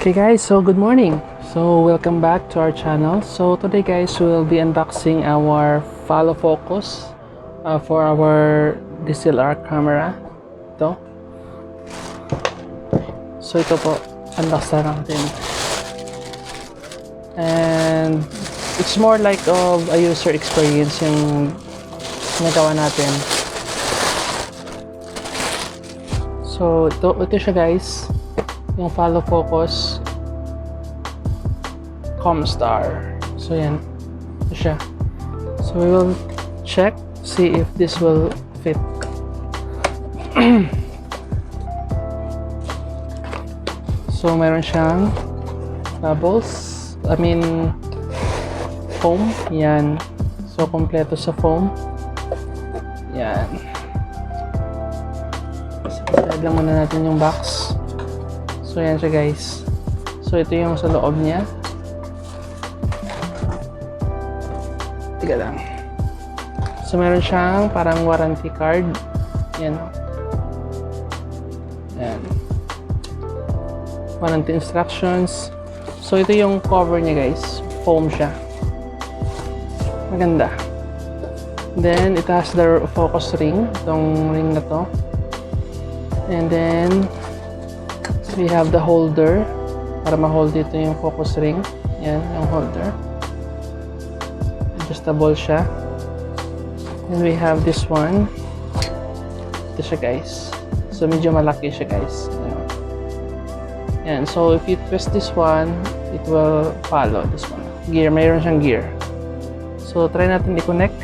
Okay guys, so good morning. So welcome back to our channel. So today guys, we'll be unboxing our follow focus for our DSLR camera. Ito. So ito po, unbox na natin. And it's more like of a user experience yung nagawa natin. So ito siya guys, yung follow focus Comstar. So yan, ito siya. So we will check, see if this will fit. So meron siyang bubbles, foam. Yan, so kompleto sa foam. Yan. Side lang muna natin yung box. So yan siya guys. So ito yung sa loob niya. Tiga lang. So meron siyang parang warranty card. Yan. Yan. Warranty instructions. So ito yung cover niya guys. Foam siya. Maganda. Then it has the focus ring. Itong ring na to. And then we have the holder para ma-hold dito yung focus ring. Yan, yung holder. Adjustable siya. And we have this one. Ito siya guys. So medyo malaki siya guys. Yan. So if you twist this one, it will follow this one. Gear, mayroon siyang gear. So try natin i-connect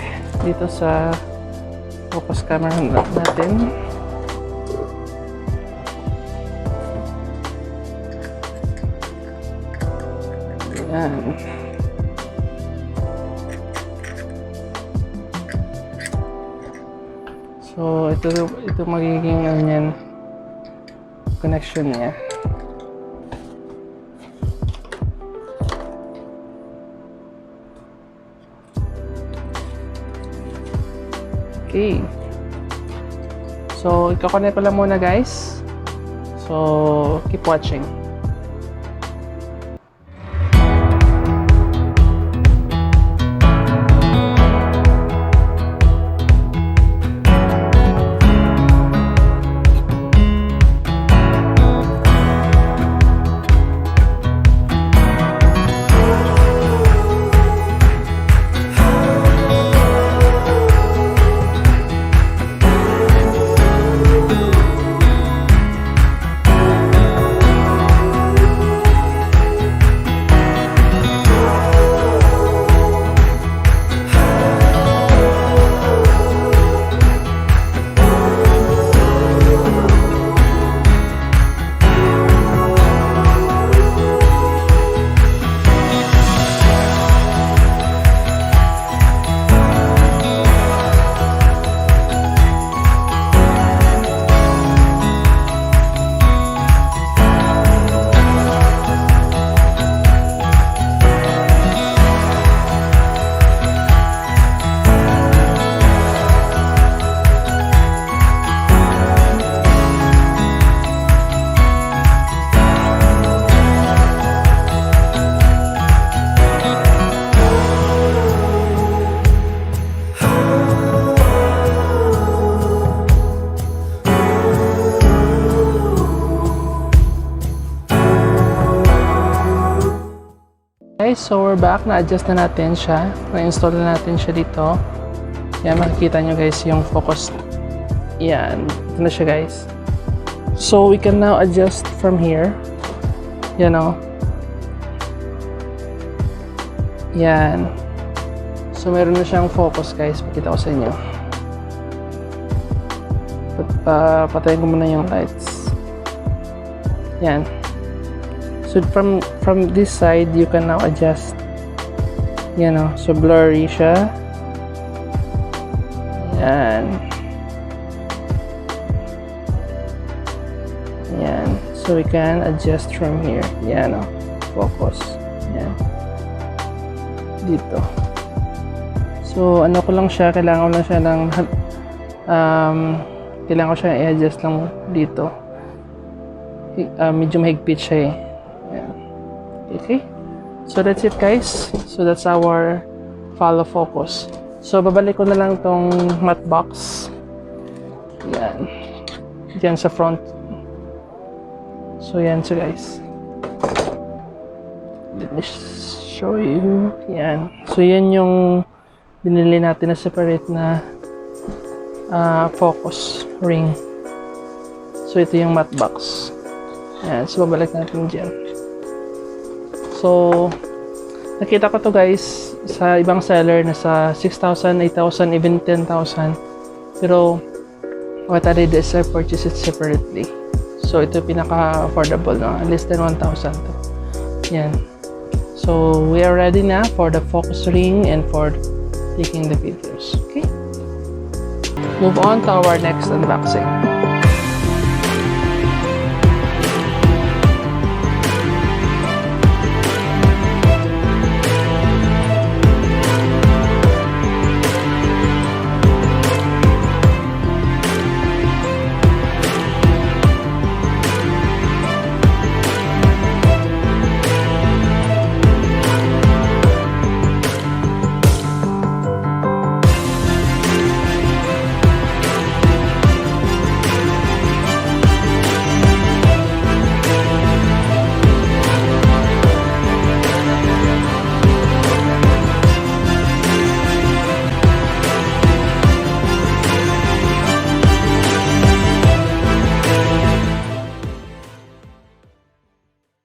dito sa focus camera natin. Yan. So ito magiging yan connection niya. Okay. So iko-connect ko lang muna guys. So keep watching. Guys, so we're back. Na-adjust na natin siya. Na-install na natin siya dito. Yan, makikita nyo guys yung focus. Yan. Ito na siya guys. So we can now adjust from here. Yan o. Yan. So meron na siyang focus guys. Pakita ko sa inyo. Patayin ko muna yung lights. Yan. So from this side, you can now adjust. Yan o. So blurry siya. Yan. Yan. So we can adjust from here. Yan o. Focus. Yan. Dito. So ano ko lang siya. Kailangan ko lang siya ng kailangan ko siya i-adjust lang dito. Medyo mahigpit siya eh. Ayan. Okay? So that's it guys. So that's our follow focus. So babalik ko na lang tong matte box. Yan. Diyan sa front. So yan so guys. Let me show you. Yan. So yan yung binili natin na separate na focus ring. So ito yung matte box. Yan. So babalik natin dyan. So nakita ko to guys sa ibang seller na sa 6,000, 8,000, even 10,000. Pero what I did is I purchased it separately. So ito pinaka-affordable na, less than 1,000 to. Yan. So we are ready na for the focus ring and for taking the videos. Okay? Move on to our next unboxing.